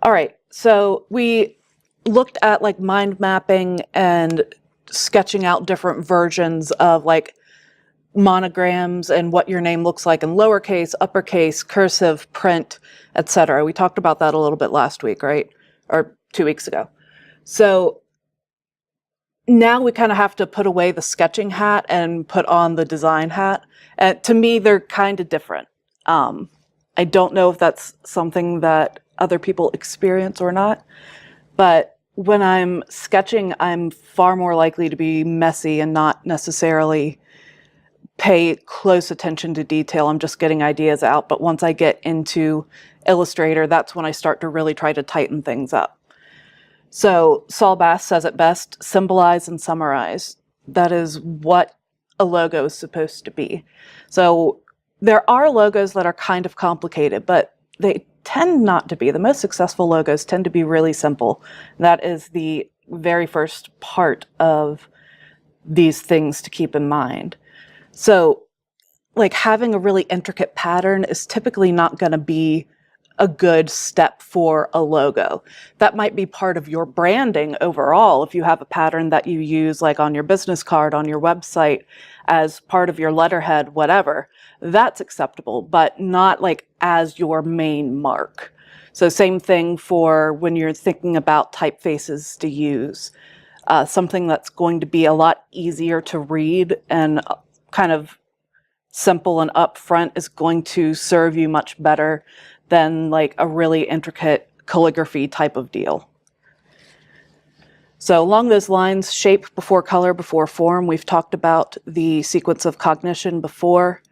All right, so we looked at like mind mapping and sketching out different versions of like monograms and what your name looks like in lowercase, uppercase, cursive, print, etc. We talked about that a little bit last week, right? Or 2 weeks ago. So now we kind of have to put away the sketching hat and put on the design hat. To me, they're kind of different. I don't know if that's something that other people experience or not, but when I'm sketching, I'm far more likely to be messy and not necessarily pay close attention to detail. I'm just getting ideas out. But once I get into Illustrator, that's when I start to really try to tighten things up. So Saul Bass says it best: symbolize and summarize. That is what a logo is supposed to be. So there are logos that are kind of complicated, but they tend not to be. The most successful logos tend to be really simple. That is the very first part of these things to keep in mind. So like having a really intricate pattern is typically not going to be a good step for a logo. That might be part of your branding overall. If you have a pattern that you use like on your business card, on your website, as part of your letterhead, whatever, that's acceptable, but not like as your main mark. So same thing for when you're thinking about typefaces to use. Something that's going to be a lot easier to read and kind of simple and upfront is going to serve you much better than like a really intricate calligraphy type of deal. So along those lines, shape before color before form. We've talked about the sequence of cognition before.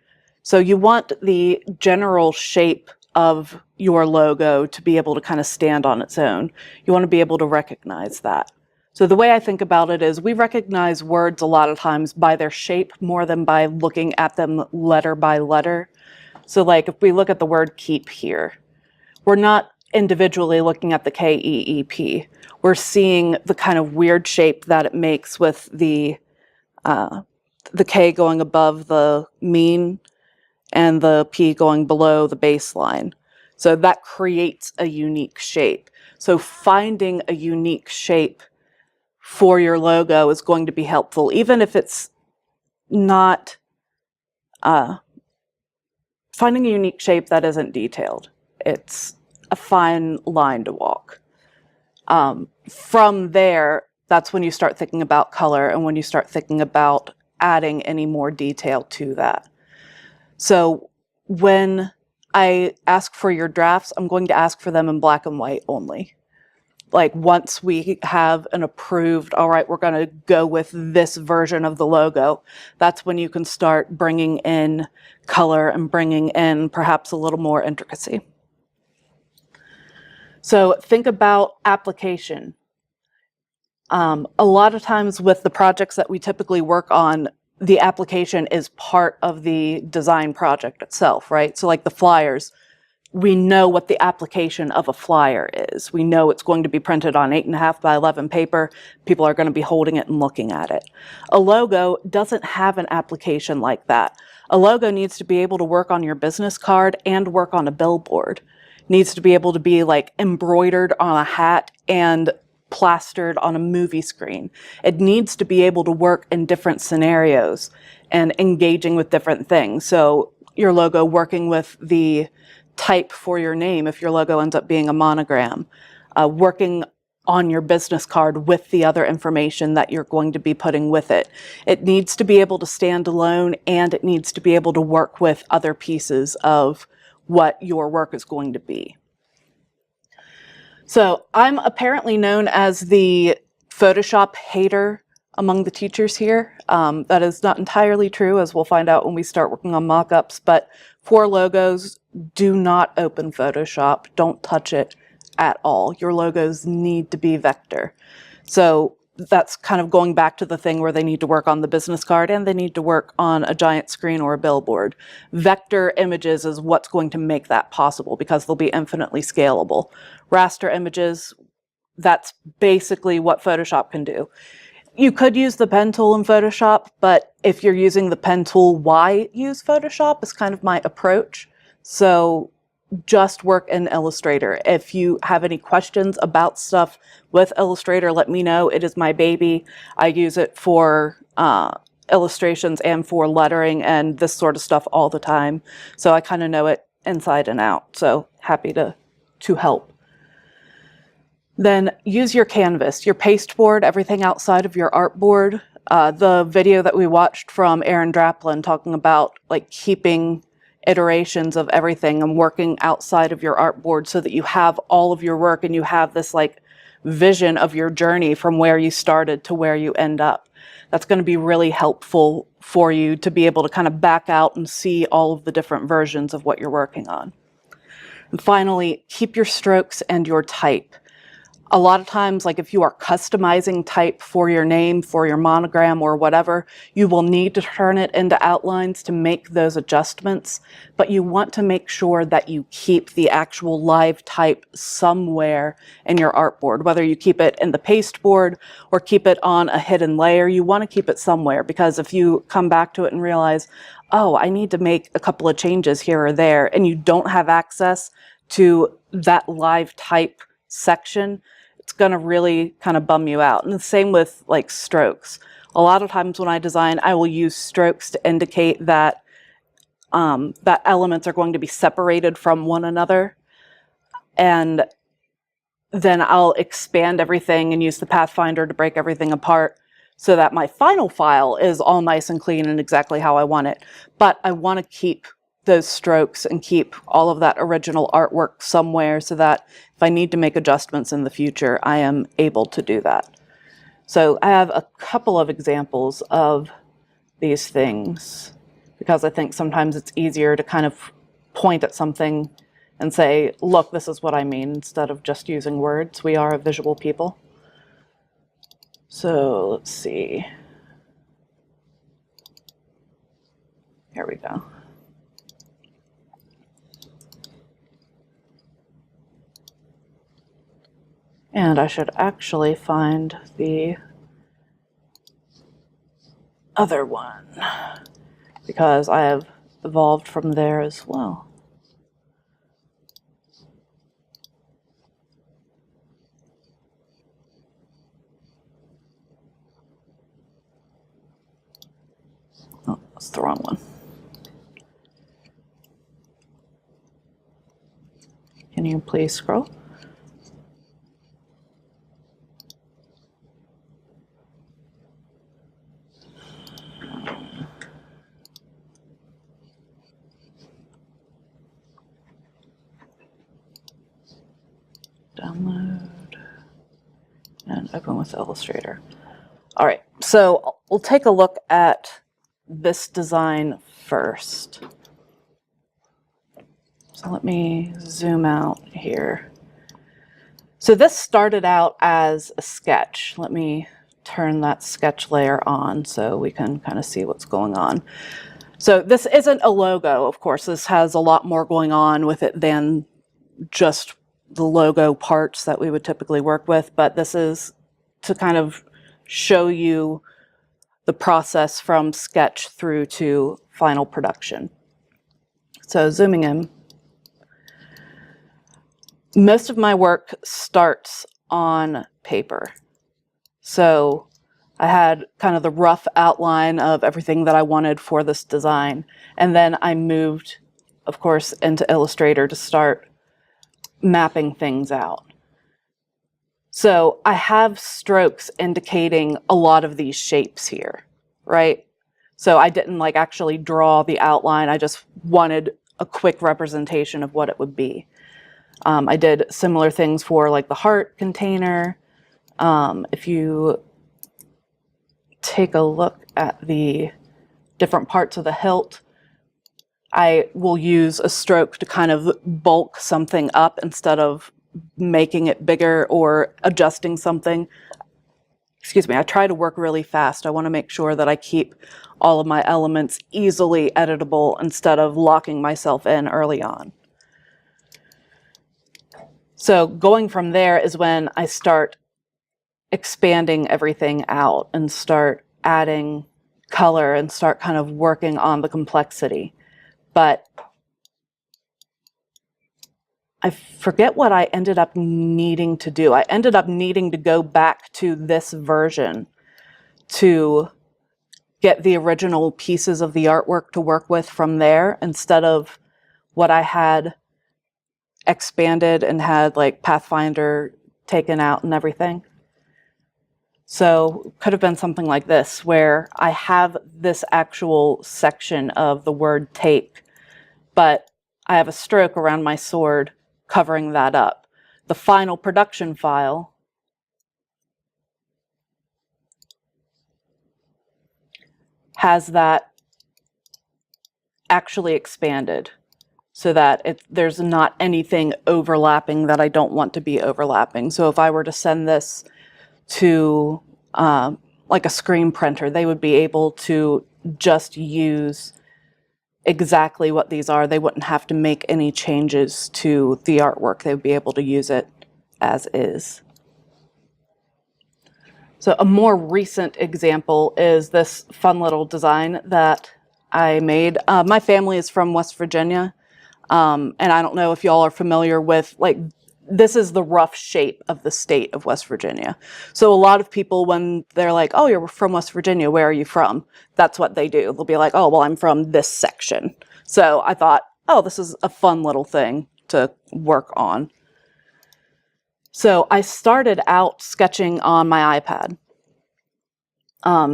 So you want the general shape of your logo to be able to kind of stand on its own. You want to be able to recognize that. So the way I think about it is we recognize words a lot of times by their shape more than by looking at them letter by letter. So like if we look at the word keep here, we're not individually looking at the K-E-E-P. We're seeing the kind of weird shape that it makes with the K going above the mean and the P going below the baseline. So that creates a unique shape. So finding a unique shape for your logo is going to be helpful, even if it's not finding a unique shape that isn't detailed. It's a fine line to walk. From there, that's when you start thinking about color and when you start thinking about adding any more detail to that. So when I ask for your drafts, I'm going to ask for them in black and white only. Like once we have an approved, all right, we're going to go with this version of the logo, that's when you can start bringing in color and bringing in perhaps a little more intricacy. So think about application. A lot of times with the projects that we typically work on, the application is part of the design project itself, right? So like the flyers, we know what the application of a flyer is. We know it's going to be printed on 8.5 by 11 paper. People are going to be holding it and looking at it. A logo doesn't have an application like that. A logo needs to be able to work on your business card and work on a billboard. It needs to be able to be like embroidered on a hat and plastered on a movie screen. It needs to be able to work in different scenarios and engaging with different things. So your logo working with the type for your name, if your logo ends up being a monogram, working on your business card with the other information that you're going to be putting with it. It needs to be able to stand alone, and it needs to be able to work with other pieces of what your work is going to be. So I'm apparently known as the Photoshop hater among the teachers here. That is not entirely true, as we'll find out when we start working on mock-ups, but for logos, do not open Photoshop. Don't touch it at all. Your logos need to be vector. So that's kind of going back to the thing where they need to work on the business card and they need to work on a giant screen or a billboard. Vector images is what's going to make that possible because they'll be infinitely scalable. Raster images, that's basically what Photoshop can do. You could use the pen tool in Photoshop, but if you're using the pen tool, why use Photoshop is kind of my approach. So just work in Illustrator. If you have any questions about stuff with Illustrator, let me know. It is my baby. I use it for illustrations and for lettering and this sort of stuff all the time. So I kind of know it inside and out. So happy to help. Then use your canvas, your pasteboard, everything outside of your artboard. The video that we watched from Aaron Draplin talking about like keeping iterations of everything and working outside of your artboard so that you have all of your work and you have this like vision of your journey from where you started to where you end up. That's going to be really helpful for you to be able to kind of back out and see all of the different versions of what you're working on. And finally, keep your strokes and your type. A lot of times, like if you are customizing type for your name, for your monogram or whatever, you will need to turn it into outlines to make those adjustments, but you want to make sure that you keep the actual live type somewhere in your artboard, whether you keep it in the pasteboard or keep it on a hidden layer. You want to keep it somewhere, because if you come back to it and realize, oh, I need to make a couple of changes here or there, and you don't have access to that live type section, it's going to really kind of bum you out. And the same with like strokes. A lot of times when I design, I will use strokes to indicate that that elements are going to be separated from one another. And then I'll expand everything and use the Pathfinder to break everything apart so that my final file is all nice and clean and exactly how I want it. But I want to keep those strokes and keep all of that original artwork somewhere so that if I need to make adjustments in the future, I am able to do that. So I have a couple of examples of these things because I think sometimes it's easier to kind of point at something and say, look, this is what I mean, instead of just using words. We are a visual people. So let's see. Here we go. And I should actually find the other one because I have evolved from there as well. Oh, that's the wrong one. Can you please scroll? Download and open with Illustrator. All right, so we'll take a look at this design first. So let me zoom out here. So this started out as a sketch. Let me turn that sketch layer on so we can kind of see what's going on. So this isn't a logo, of course. This has a lot more going on with it than just the logo parts that we would typically work with, but this is to kind of show you the process from sketch through to final production. So zooming in, most of my work starts on paper. So I had kind of the rough outline of everything that I wanted for this design, and then I moved, of course, into Illustrator to start mapping things out. So I have strokes indicating a lot of these shapes here, right? So I didn't like actually draw the outline. I just wanted a quick representation of what it would be. I did similar things for like the heart container. If you take a look at the different parts of the hilt, I will use a stroke to kind of bulk something up instead of making it bigger or adjusting something. Excuse me, I try to work really fast. I want to make sure that I keep all of my elements easily editable instead of locking myself in early on. So going from there is when I start expanding everything out and start adding color and start kind of working on the complexity. But I forget what I ended up needing to do. I ended up needing to go back to this version to get the original pieces of the artwork to work with from there, instead of what I had expanded and had like Pathfinder taken out and everything. So could have been something like this, where I have this actual section of the word take, but I have a stroke around my sword covering that up. The final production file has that actually expanded so that there's not anything overlapping that I don't want to be overlapping. So if I were to send this to like a screen printer, they would be able to just use exactly what these are. They wouldn't have to make any changes to the artwork. They would be able to use it as is. So a more recent example is this fun little design that I made. My family is from West Virginia, and I don't know if y'all are familiar with, like, this is the rough shape of the state of West Virginia. So a lot of people, when they're like, oh, you're from West Virginia, where are you from? That's what they do. They'll be like, oh, well, I'm from this section. So I thought, oh, this is a fun little thing to work on. So I started out sketching on my iPad.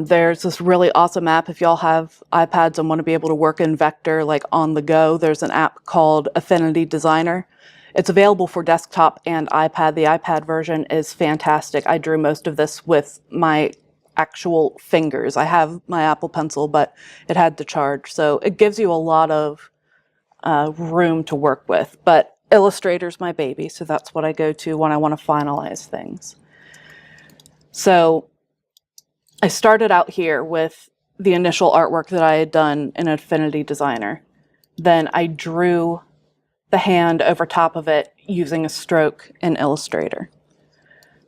There's this really awesome app. If y'all have iPads and want to be able to work in vector, like on the go, there's an app called Affinity Designer. It's available for desktop and iPad. The iPad version is fantastic. I drew most of this with my actual fingers. I have my Apple Pencil, but it had to charge. So it gives you a lot of room to work with. But Illustrator's my baby, so that's what I go to when I want to finalize things. So I started out here with the initial artwork that I had done in Affinity Designer. Then I drew the hand over top of it using a stroke in Illustrator.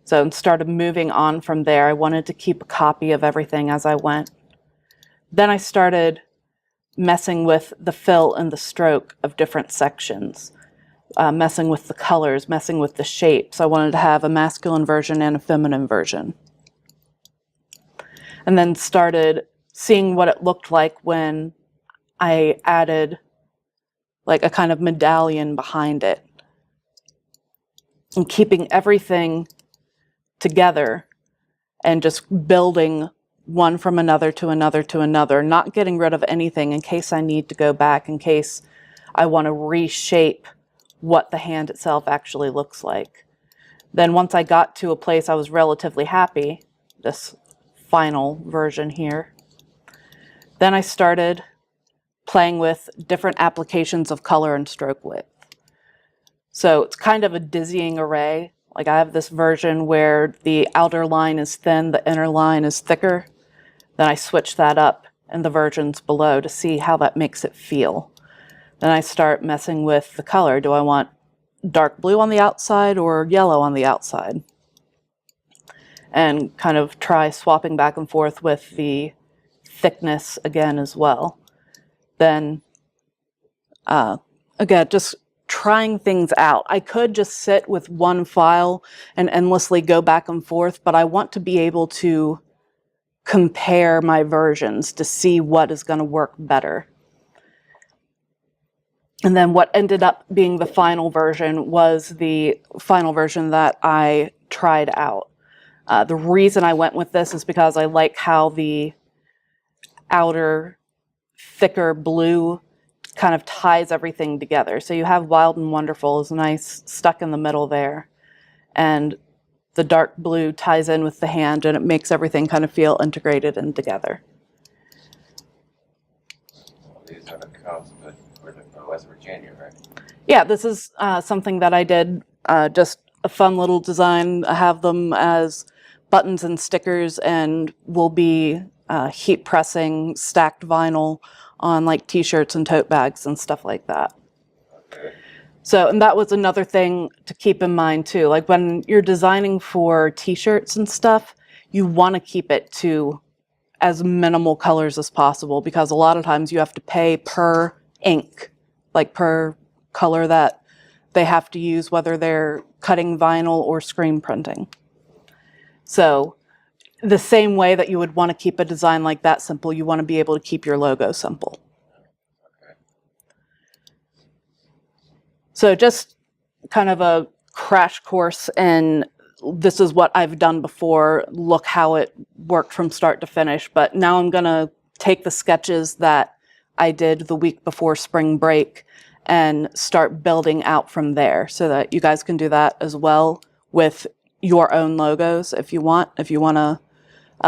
So I started moving on from there. I wanted to keep a copy of everything as I went. Then I started messing with the fill and the stroke of different sections, messing with the colors, messing with the shapes. I wanted to have a masculine version and a feminine version. And then started seeing what it looked like when I added like a kind of medallion behind it, and keeping everything together and just building one from another to another to another, not getting rid of anything in case I need to go back, in case I want to reshape what the hand itself actually looks like. Then once I got to a place I was relatively happy, this final version here, then I started playing with different applications of color and stroke width. So it's kind of a dizzying array. Like I have this version where the outer line is thin, the inner line is thicker. Then I switch that up in the versions below to see how that makes it feel. Then I start messing with the color. Do I want dark blue on the outside or yellow on the outside? And kind of try swapping back and forth with the thickness again as well. Then, again, just trying things out. I could just sit with one file and endlessly go back and forth, but I want to be able to compare my versions to see what is going to work better. And then what ended up being the final version was the final version that I tried out. The reason I went with this is because I like how the outer, thicker blue kind of ties everything together. So you have Wild and Wonderful is nice, stuck in the middle there. And the dark blue ties in with the hand, and it makes everything kind of feel integrated and together. These are the codes for West Virginia, right? Yeah, this is something that I did, just a fun little design. I have them as buttons and stickers, and will be heat pressing stacked vinyl on like t-shirts and tote bags and stuff like that. Okay. So, and that was another thing to keep in mind too. Like when you're designing for t-shirts and stuff, you want to keep it to as minimal colors as possible, because a lot of times you have to pay per ink, like per color that they have to use, whether they're cutting vinyl or screen printing. So the same way that you would want to keep a design like that simple, you want to be able to keep your logo simple. Okay. So just kind of a crash course in this is what I've done before. Look how it worked from start to finish. But now I'm going to take the sketches that I did the week before spring break and start building out from there so that you guys can do that as well with your own logos if you want. If you want to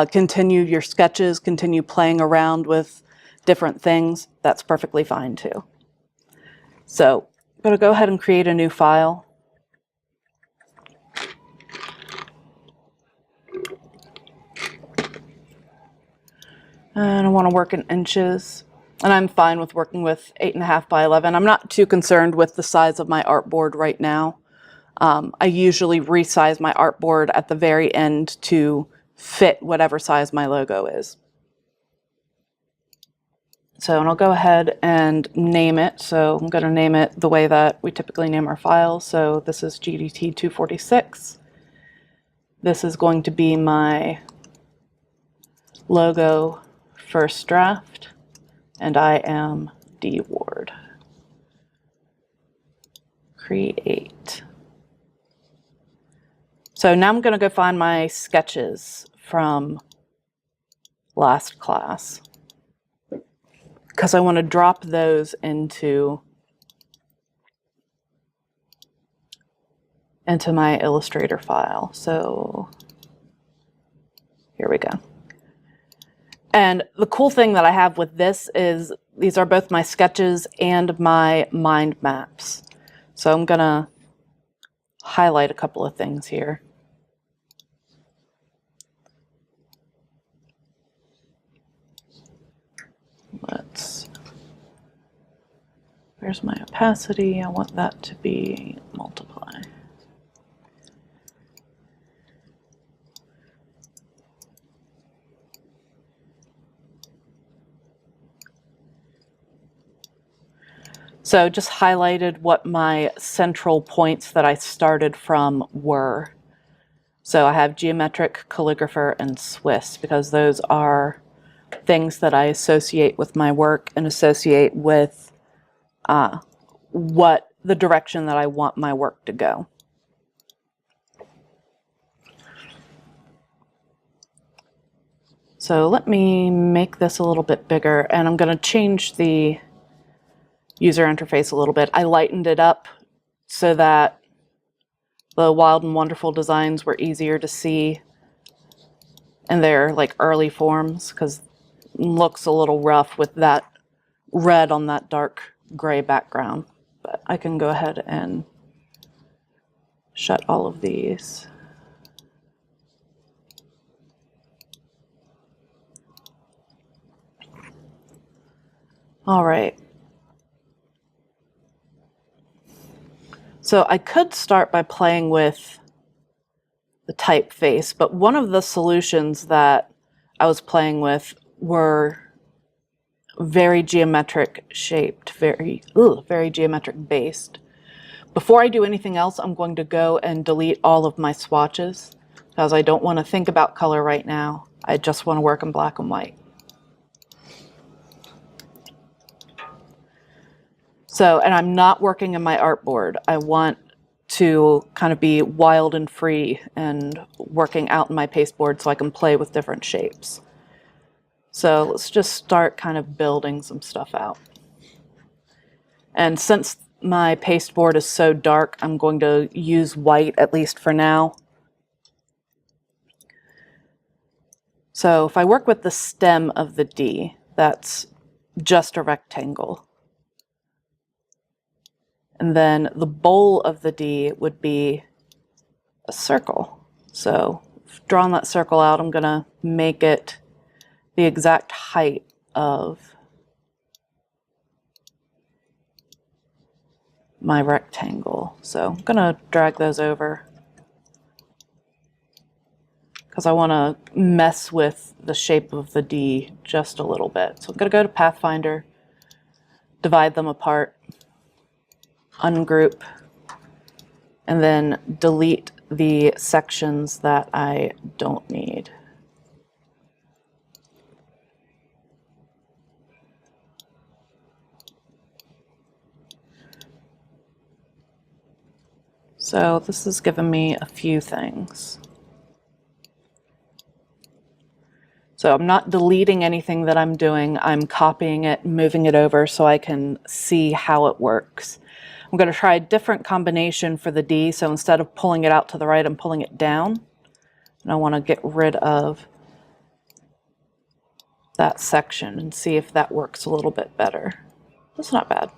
continue your sketches, continue playing around with different things, that's perfectly fine too. So I'm going to go ahead and create a new file. And I want to work in inches. And I'm fine with working with 8.5 by 11. I'm not too concerned with the size of my artboard right now. I usually resize my artboard at the very end to fit whatever size my logo is. So, and I'll go ahead and name it. So I'm going to name it the way that we typically name our files. So this is GDT 246. This is going to be my logo first draft, and I am D Ward. Create. So now I'm going to go find my sketches from last class because I want to drop those into my Illustrator file. So here we go. And the cool thing that I have with this is these are both my sketches and my mind maps. So I'm going to highlight a couple of things here. Where's my opacity? I want that to be multiply. So just highlighted what my central points that I started from were. So I have geometric, calligrapher, and Swiss because those are things that I associate with my work and associate with what the direction that I want my work to go. So let me make this a little bit bigger, and I'm going to change the user interface a little bit. I lightened it up so that the wild and wonderful designs were easier to see in their like early forms because it looks a little rough with that red on that dark gray background. But I can go ahead and shut all of these. All right. So I could start by playing with the typeface, but one of the solutions that I was playing with were very geometric shaped, very geometric based. Before I do anything else, I'm going to go and delete all of my swatches because I don't want to think about color right now. I just want to work in black and white. So, and I'm not working in my artboard. I want to kind of be wild and free and working out in my pasteboard so I can play with different shapes. So let's just start kind of building some stuff out. And since my pasteboard is so dark, I'm going to use white, at least for now. So if I work with the stem of the D, that's just a rectangle. And then the bowl of the D would be a circle. So drawing that circle out, I'm going to make it the exact height of my rectangle. So I'm going to drag those over because I want to mess with the shape of the D just a little bit. So I'm going to go to Pathfinder, divide them apart, ungroup, and then delete the sections that I don't need. So this has given me a few things. So I'm not deleting anything that I'm doing. I'm copying it, moving it over so I can see how it works. I'm going to try a different combination for the D. So instead of pulling it out to the right, I'm pulling it down. And I want to get rid of that section and see if that works a little bit better. That's not bad.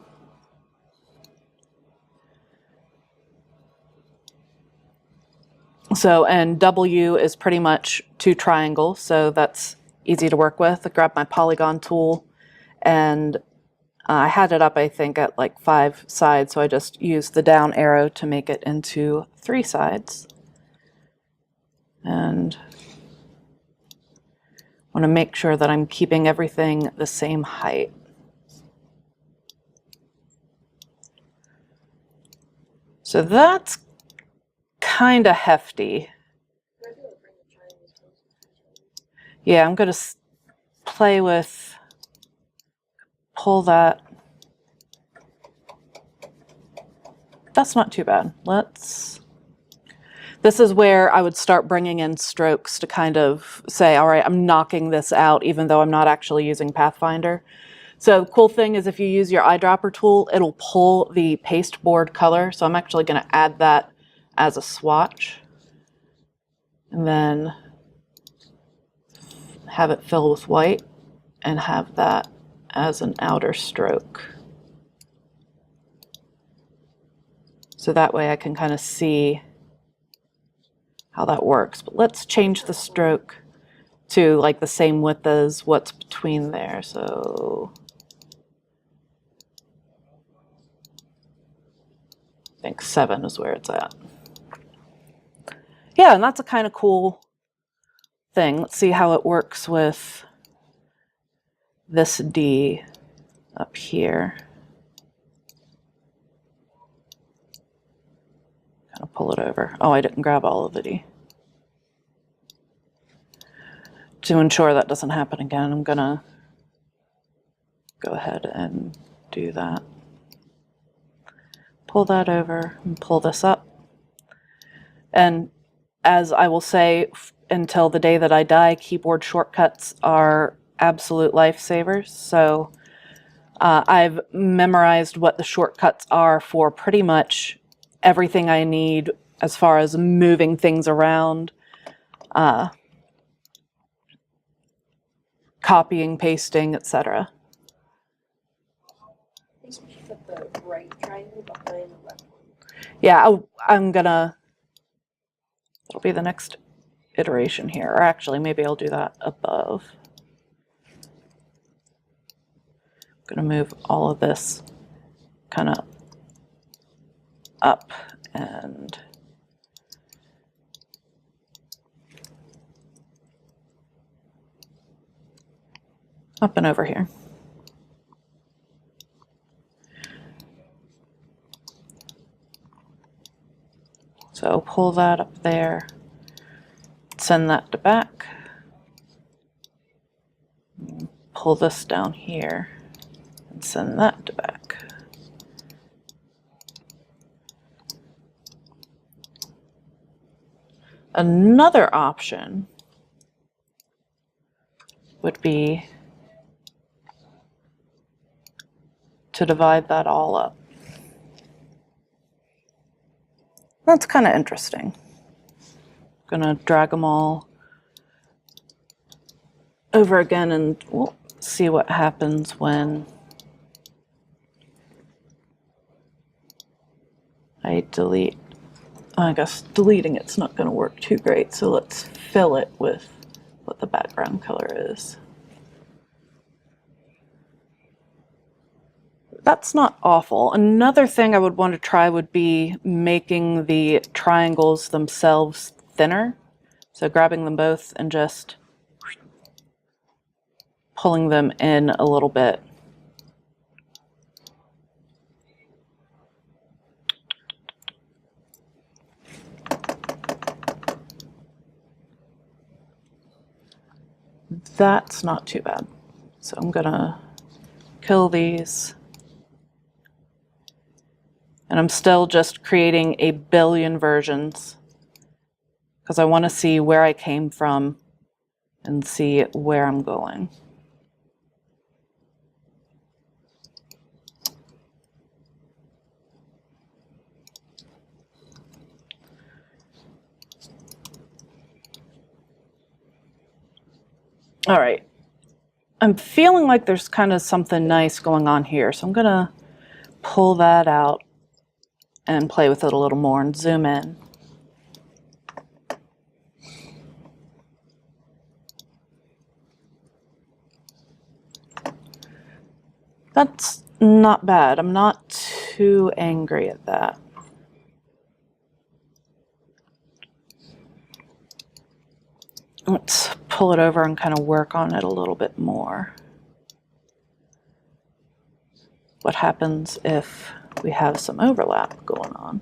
So, and W is pretty much 2 triangles, so that's easy to work with. I grabbed my polygon tool, and I had it up, I think, at like 5 sides, so I just used the down arrow to make it into 3 sides. And I want to make sure that I'm keeping everything the same height. So that's kind of hefty. Yeah, I'm going to play with, pull that. That's not too bad. This is where I would start bringing in strokes to kind of say, all right, I'm knocking this out even though I'm not actually using Pathfinder. So the cool thing is if you use your eyedropper tool, it'll pull the pasteboard color. So I'm actually going to add that as a swatch. And then have it fill with white and have that as an outer stroke. So that way I can kind of see how that works. But let's change the stroke to like the same width as what's between there. So I think 7 is where it's at. Yeah, and that's a kind of cool thing. Let's see how it works with this D up here. Kind of pull it over. Oh, I didn't grab all of the D. To ensure that doesn't happen again, I'm gonna go ahead and do that. Pull that over and pull this up. And as I will say until the day that I die, keyboard shortcuts are absolute lifesavers. So I've memorized what the shortcuts are for pretty much everything I need as far as moving things around, copying, pasting, etc. Put the right triangle behind the left one. Yeah, I'm gonna, it'll be the next iteration here, or actually maybe I'll do that above. I'm gonna move all of this kind of up and up and over here. So pull that up there, send that to back, pull this down here, and send that to back. Another option would be to divide that all up. That's kind of interesting. I'm gonna drag them all over again and we'll see what happens when I delete. I guess deleting it's not going to work too great, so let's fill it with what the background color is. That's not awful. Another thing I would want to try would be making the triangles themselves thinner. So grabbing them both and just pulling them in a little bit. That's not too bad. So I'm gonna kill these. And I'm still just creating a billion versions because I want to see where I came from and see where I'm going. All right. I'm feeling like there's kind of something nice going on here, so I'm going to pull that out and play with it a little more and zoom in. That's not bad. I'm not too angry at that. Let's pull it over and kind of work on it a little bit more. What happens if we have some overlap going on?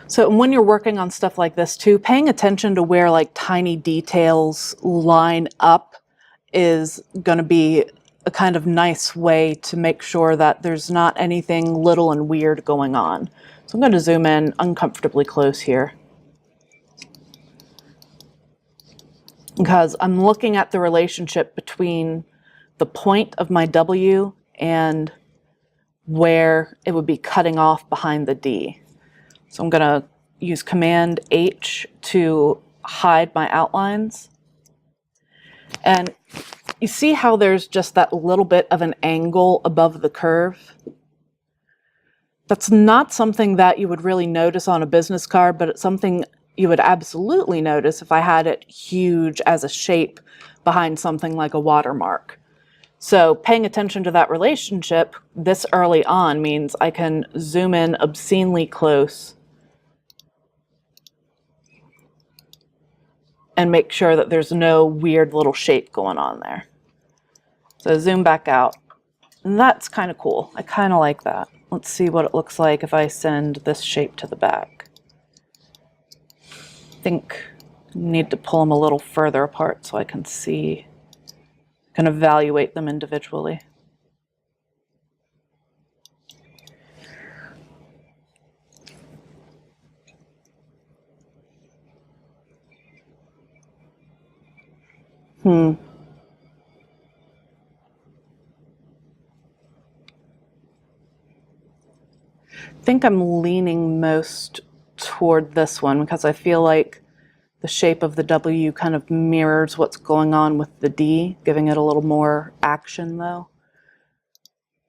So when you're working on stuff like this too, paying attention to where like tiny details line up is going to be a kind of nice way to make sure that there's not anything little and weird going on. So I'm going to zoom in uncomfortably close here, because I'm looking at the relationship between the point of my W and where it would be cutting off behind the D. So I'm going to use Command H to hide my outlines. And you see how there's just that little bit of an angle above the curve? That's not something that you would really notice on a business card, but it's something you would absolutely notice if I had it huge as a shape behind something like a watermark. So paying attention to that relationship this early on means I can zoom in obscenely close and make sure that there's no weird little shape going on there. So zoom back out. And that's kind of cool. I kind of like that. Let's see what it looks like if I send this shape to the back. I think I need to pull them a little further apart so I can see, can evaluate them individually. I think I'm leaning most toward this one because I feel like the shape of the W kind of mirrors what's going on with the D, giving it a little more action though.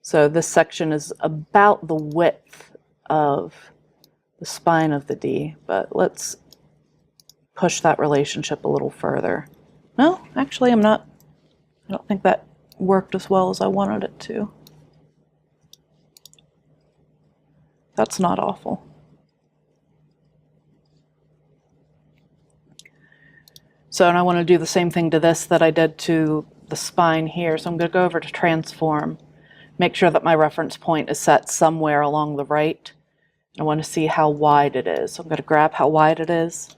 So this section is about the width of the spine of the D, but let's push that relationship a little further. No, actually I'm not. I don't think that worked as well as I wanted it to. That's not awful. So, and I want to do the same thing to this that I did to the spine here. So I'm going to go over to transform, make sure that my reference point is set somewhere along the right. I want to see how wide it is. So I'm going to grab how wide it is,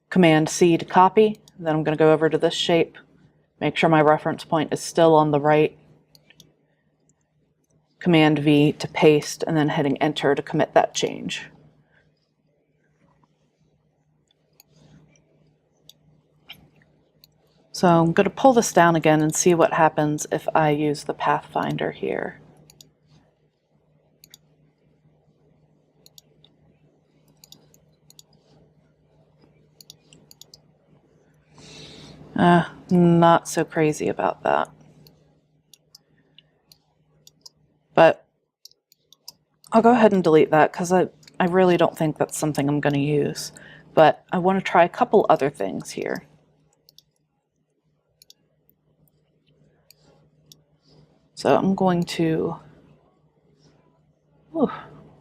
Command C to copy. Then I'm going to go over to this shape, make sure my reference point is still on the right, Command V to paste, and then hitting Enter to commit that change. So I'm going to pull this down again and see what happens if I use the Pathfinder here. Not so crazy about that. But I'll go ahead and delete that because I really don't think that's something I'm going to use. But I want to try a couple other things here. So I'm going to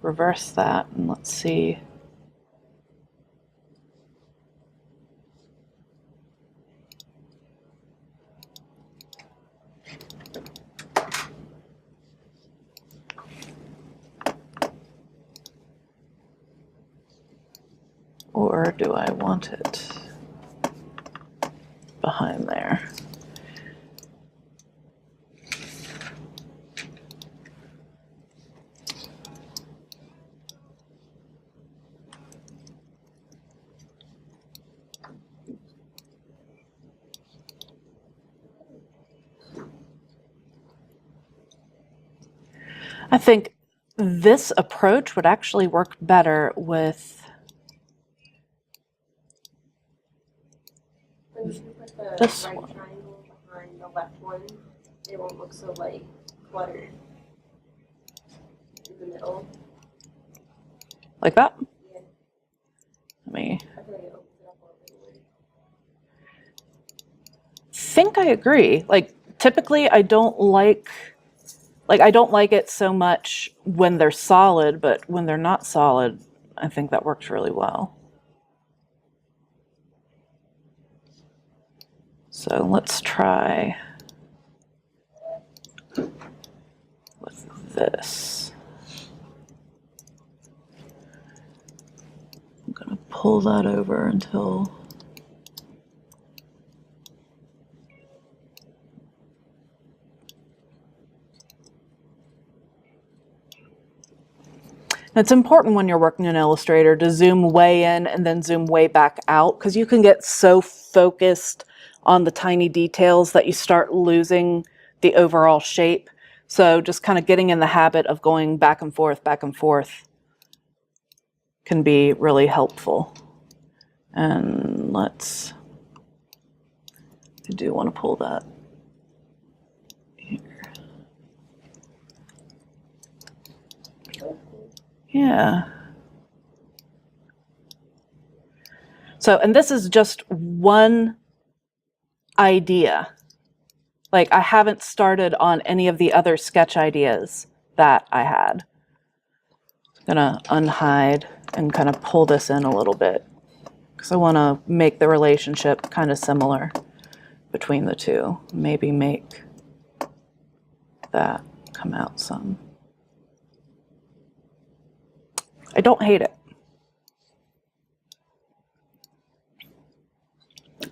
reverse that and let's see. or do I want it behind there? I think this approach would actually work better with When you put the this right one. triangle behind the left one, it won't look so like cluttered in the middle. Like that? Yeah, Let me I feel like it opens it up a little bit more. think I agree. Like typically I don't like it so much when they're solid, but when they're not solid, I think that works really well. So let's try with this. I'm gonna pull that over until it's important when you're working in Illustrator to zoom way in and then zoom way back out, because you can get so focused on the tiny details that you start losing the overall shape. So just kind of getting in the habit of going back and forth can be really helpful. And I do want to pull that here. Yeah. So, and this is just one idea. Like I haven't started on any of the other sketch ideas that I had. I'm gonna unhide and kind of pull this in a little bit because I want to make the relationship kind of similar between the two. Maybe make that come out some. I don't hate it.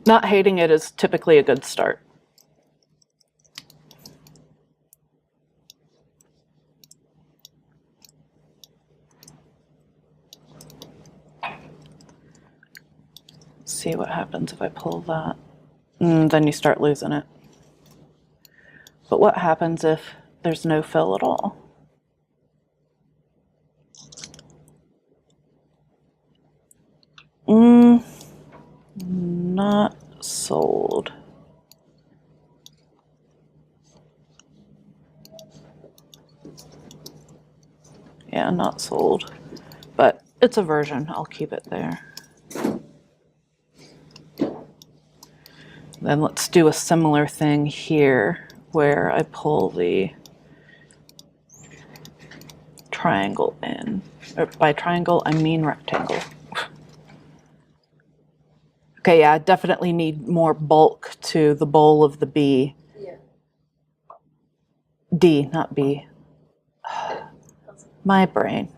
Not hating it is typically a good start. Let's see what happens if I pull that. Then you start losing it. But what happens if there's no fill at all? Not sold. Yeah, not sold. But it's a version. I'll keep it there. Then let's do a similar thing here where I pull the triangle in. Or by triangle, I mean rectangle. Okay, yeah, I definitely need more bulk to the bowl of the B. Yeah. D, not B. My brain.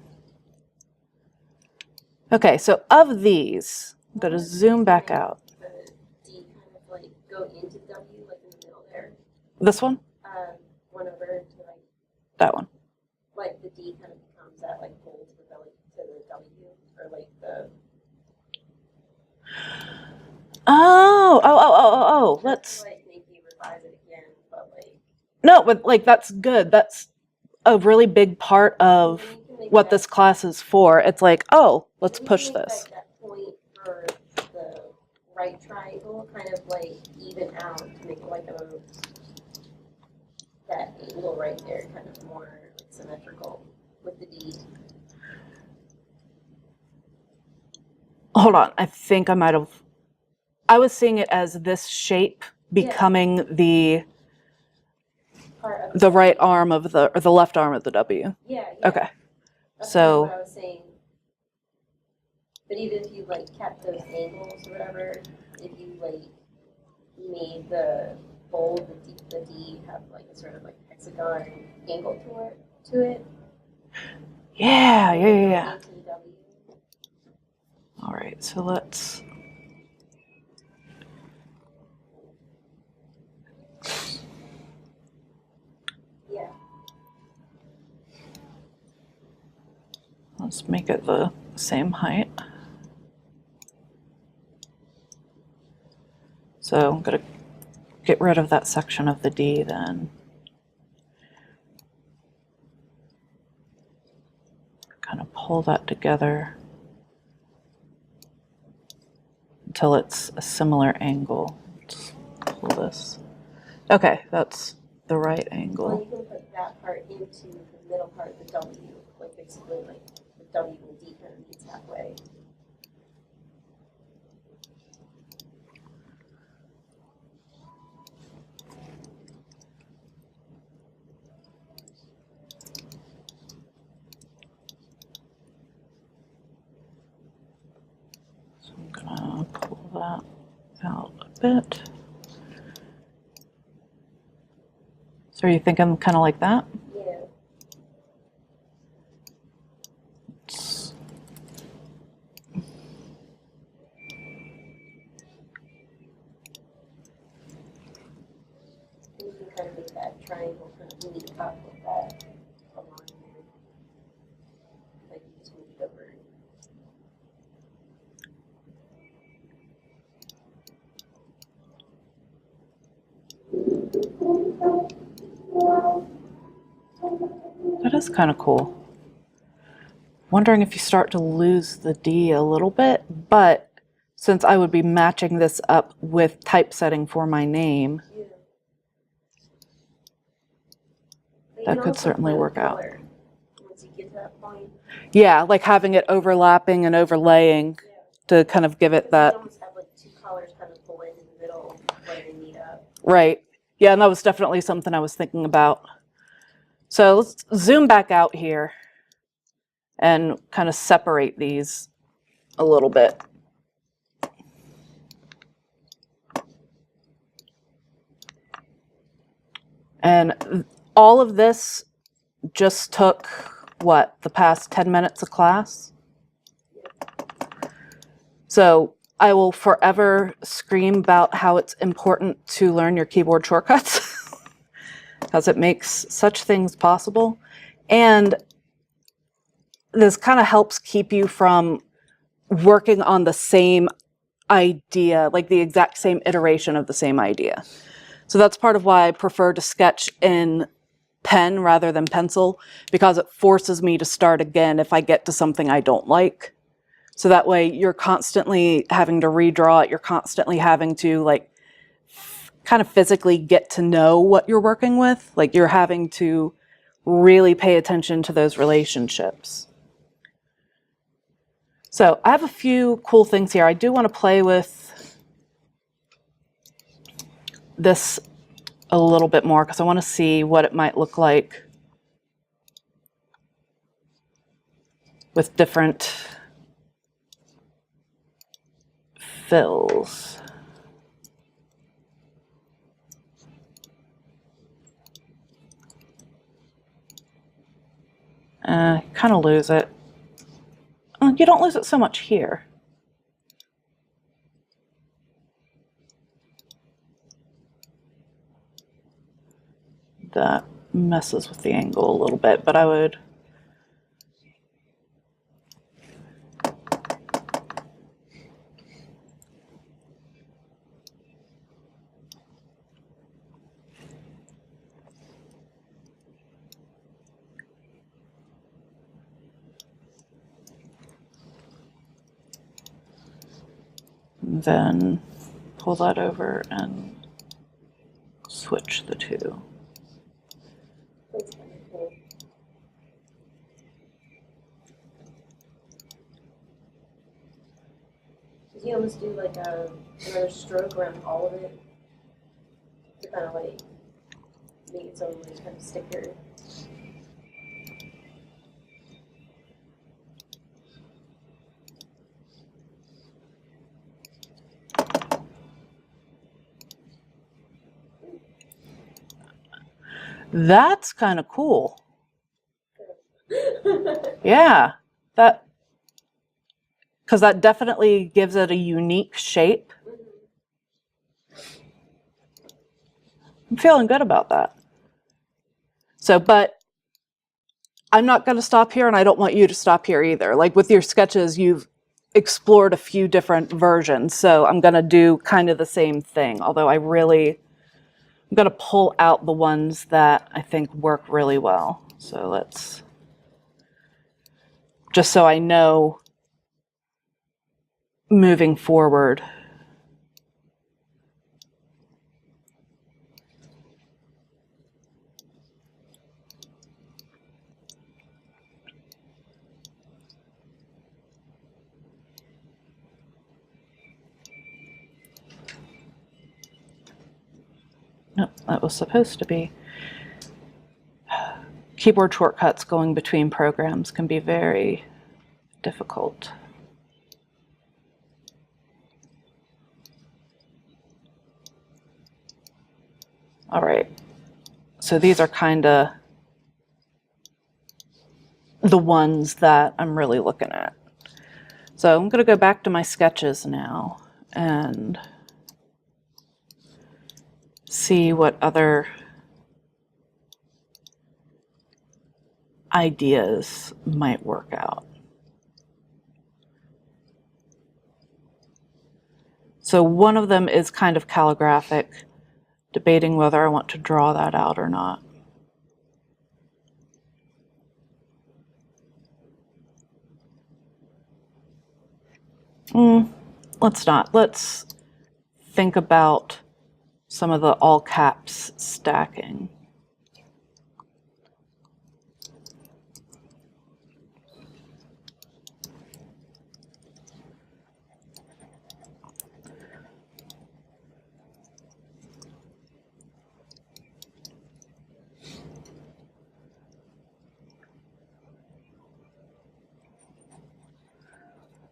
Okay, so of these, I'm going to zoom back out. The D kind of like go into W, like in the middle there. This one? One over to like That one. like the D kind of becomes that like fold to the belly to the W, or like the. Oh. Let's. Like make you revise it again, but like. No, but like that's good. That's a really big part of what this class is for. It's like, oh, let's push this. Like that point for the right triangle, kind of like even out to make it like that angle right there, kind of more like symmetrical with the D. Hold on, I think I might have. I was seeing it as this shape becoming the right arm of the, or the left arm of the W. Yeah. Okay. That's So what I was saying. But even if you like kept those angles or whatever, if you like made the fold, the D have like a sort of like hexagon angle to it. Yeah. Into the W. All right, so let's make it the same height. So I'm going to get rid of that section of the D then. Kind of pull that together until it's a similar angle. Let's pull this. Okay, that's the right angle. Well, you can put that part into the middle part of the W, like basically like the W and D kind of meets halfway. So I'm gonna pull that out a bit. So are you thinking kind of like that? Yeah. And you can kind of make that triangle kind of meet up with that along there. Like you just move it over. That is kind of cool. Wondering if you start to lose the D a little bit, but since I would be matching this up with typesetting for my name, Yeah. that could certainly work out. Once you get to that point. Yeah, like having it overlapping and overlaying to kind of give it that. You almost have like two colors kind of blend in the middle when they meet up. Right. Yeah, and that was definitely something I was thinking about. So let's zoom back out here and kind of separate these a little bit. And all of this just took, what, the past 10 minutes of class? So I will forever scream about how it's important to learn your keyboard shortcuts because it makes such things possible. And this kind of helps keep you from working on the same idea, like the exact same iteration of the same idea. So that's part of why I prefer to sketch in pen rather than pencil, because it forces me to start again if I get to something I don't like. So that way you're constantly having to redraw it. You're constantly having to like kind of physically get to know what you're working with. Like you're having to really pay attention to those relationships. So I have a few cool things here. I do want to play with this a little bit more because I want to see what it might look like with different fills. Kind of lose it. You don't lose it so much here. That messes with the angle a little bit, but I would then pull that over and switch the two. That's kind of cool. Did you almost do like another stroke around all of it to kind of like make its own like kind of sticker? That's kind of cool. Yeah, that because that definitely gives it a unique shape. I'm feeling good about that. So, but I'm not going to stop here, and I don't want you to stop here either. Like with your sketches, you've explored a few different versions, so I'm going to do kind of the same thing, although I'm going to pull out the ones that I think work really well. So let's, just so I know moving forward. Nope, that was supposed to be. Keyboard shortcuts going between programs can be very difficult. All right, so these are kind of the ones that I'm really looking at. So I'm going to go back to my sketches now and see what other ideas might work out. So one of them is kind of calligraphic, debating whether I want to draw that out or not. Let's not. Let's think about some of the all caps stacking.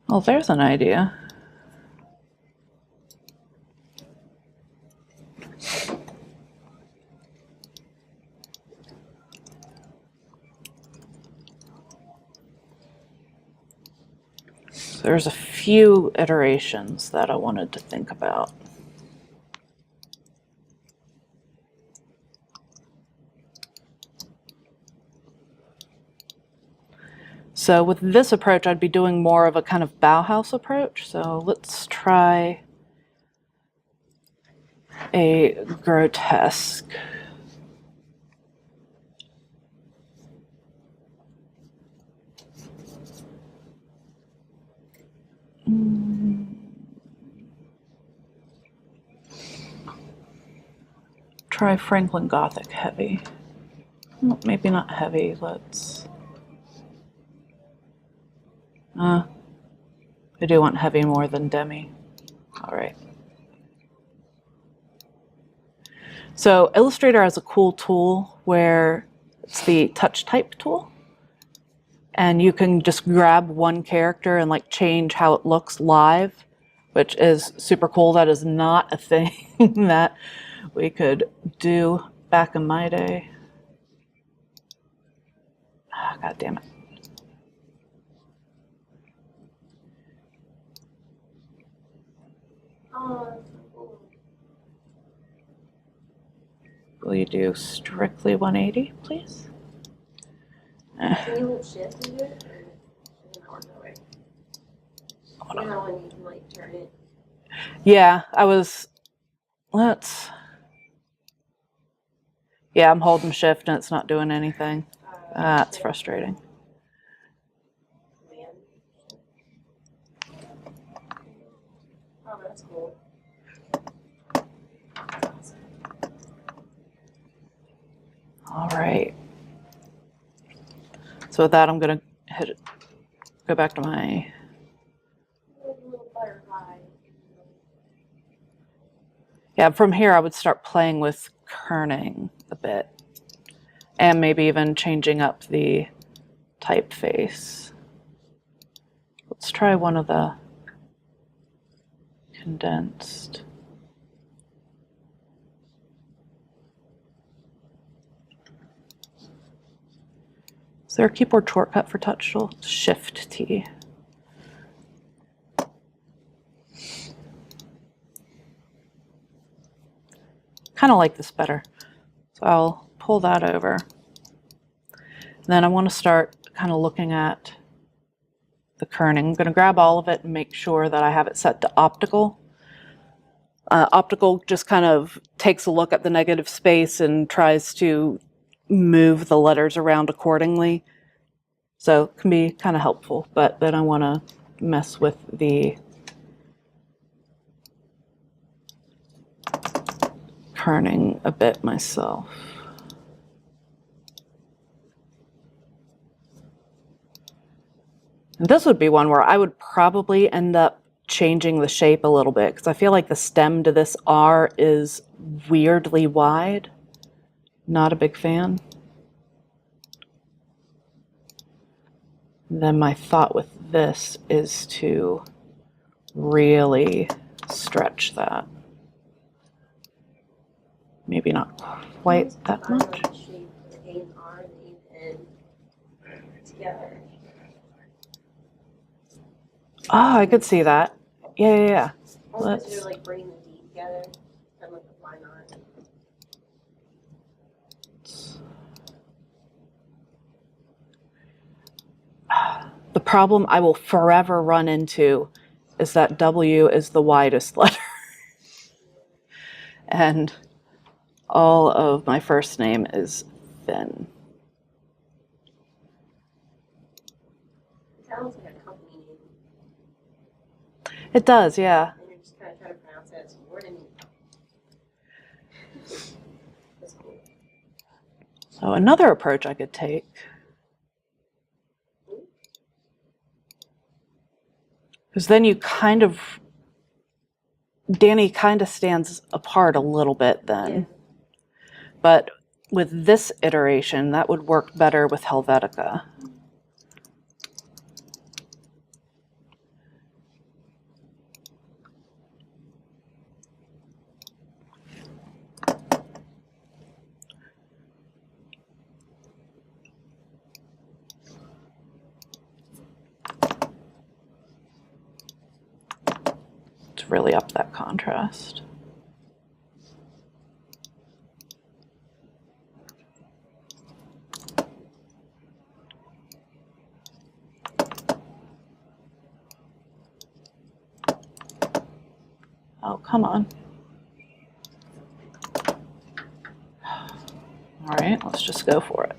Well, there's an idea. There's a few iterations that I wanted to think about. So with this approach, I'd be doing more of a kind of Bauhaus approach. So let's try a grotesque. Try Franklin Gothic heavy. Well, maybe not heavy, let's... I do want heavy more than demi. All right. So Illustrator has a cool tool where it's the touch type tool. And you can just grab one character and like change how it looks live, which is super cool. That is not a thing that we could do back in my day. Oh, God damn it. Will you do strictly 180, please? Can you hold shift and do it? Or no way? You know when you can like turn it? Yeah, yeah, I'm holding shift and it's not doing anything. That's frustrating. Man. Oh, that's cool. All right. So with that, I'm gonna go back to my... Little butterfly. Yeah, from here I would start playing with kerning a bit. And maybe even changing up the typeface. Let's try one of the condensed. Is there a keyboard shortcut for touch tool? Shift T. kind of like this better. So I'll pull that over. And then I want to start kind of looking at the kerning. I'm going to grab all of it and make sure that I have it set to optical. Optical just kind of takes a look at the negative space and tries to move the letters around accordingly. So it can be kind of helpful, but then I want to mess with the kerning a bit myself. And this would be one where I would probably end up changing the shape a little bit because I feel like the stem to this R is weirdly wide. Not a big fan. And then my thought with this is to really stretch that. Maybe not quite that much. Shape the A and R and A and N together. Oh, I could see that. Yeah. Also consider like bringing the D together, kind of like a line art. The problem I will forever run into is that W is the widest letter. And all of my first name is thin. It sounds like a company name. It does, yeah. And you're just kind of trying to pronounce it as word and that's cool. So another approach I could take because then you kind of, Danny kind of stands apart a little bit then. Yeah. But with this iteration, that would work better with Helvetica. To really up that contrast. Oh, come on. All right, let's just go for it.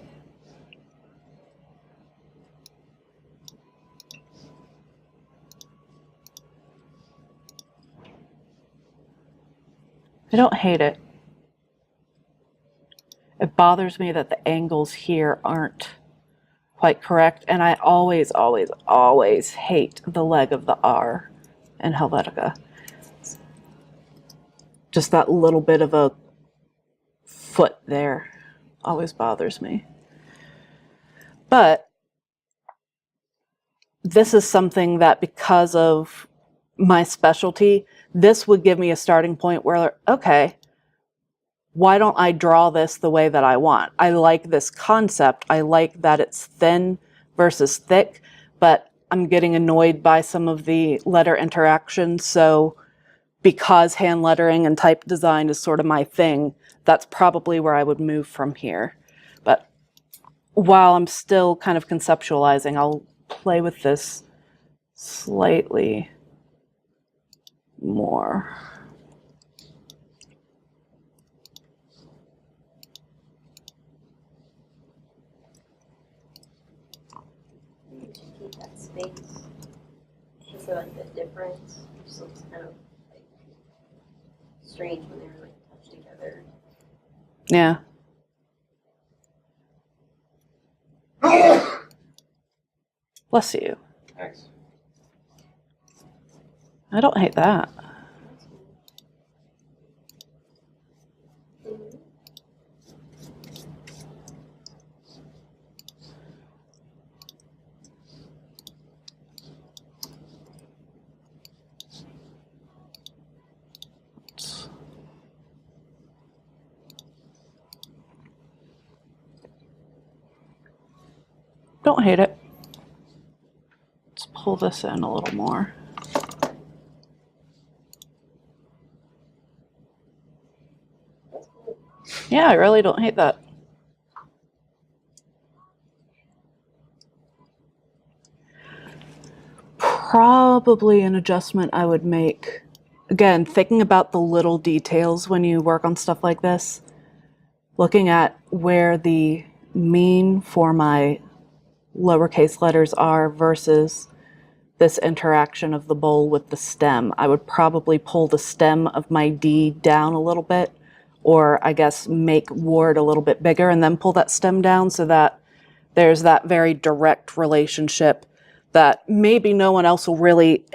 I don't hate it. It bothers me that the angles here aren't quite correct, and I always, always, always hate the leg of the R in Helvetica. Just that little bit of a foot there always bothers me. But this is something that, because of my specialty, this would give me a starting point where, okay, why don't I draw this the way that I want? I like this concept. I like that it's thin versus thick, but I'm getting annoyed by some of the letter interactions. So because hand lettering and type design is sort of my thing, that's probably where I would move from here. But while I'm still kind of conceptualizing, I'll play with this slightly more. You should keep that space. Just so like the difference just looks kind of like strange when they're like touched together. Yeah. Bless you. Thanks. I don't hate that. Don't hate it. Let's pull this in a little more. That's cool. Yeah, I really don't hate that. Probably an adjustment I would make. Again, thinking about the little details when you work on stuff like this. Looking at where the mean for my lowercase letters are versus this interaction of the bowl with the stem. I would probably pull the stem of my D down a little bit, or I guess make Ward a little bit bigger and then pull that stem down so that there's that very direct relationship that maybe no one else will really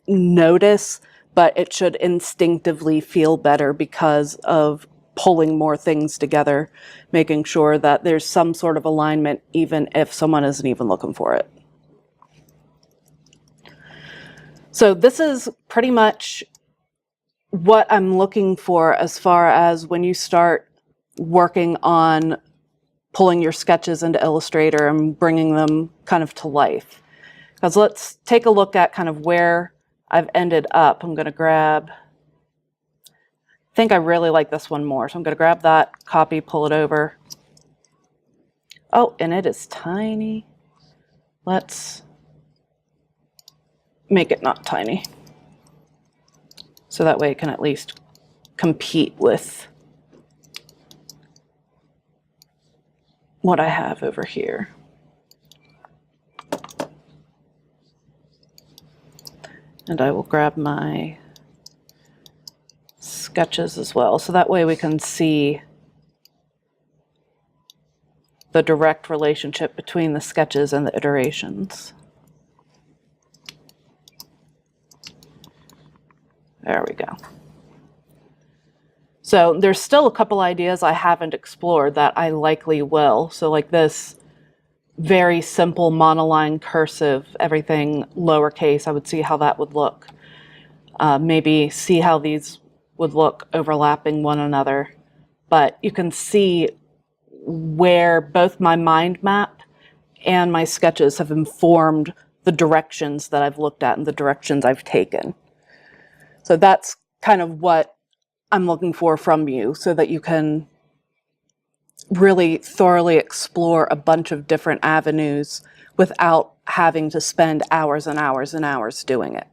notice, but it should instinctively feel better because of pulling more things together, making sure that there's some sort of alignment even if someone isn't even looking for it. So this is pretty much what I'm looking for as far as when you start working on pulling your sketches into Illustrator and bringing them kind of to life. Because let's take a look at kind of where I've ended up. I'm going to grab, I think I really like this one more. So I'm going to grab that, copy, pull it over. Oh, and it is tiny. Let's make it not tiny. So that way it can at least compete with what I have over here. And I will grab my sketches as well. So that way we can see the direct relationship between the sketches and the iterations. There we go. So there's still a couple ideas I haven't explored that I likely will. So like this very simple monoline cursive, everything lowercase, I would see how that would look. Maybe see how these would look overlapping one another. But you can see where both my mind map and my sketches have informed the directions that I've looked at and the directions I've taken. So that's kind of what I'm looking for from you, so that you can really thoroughly explore a bunch of different avenues without having to spend hours and hours and hours doing it.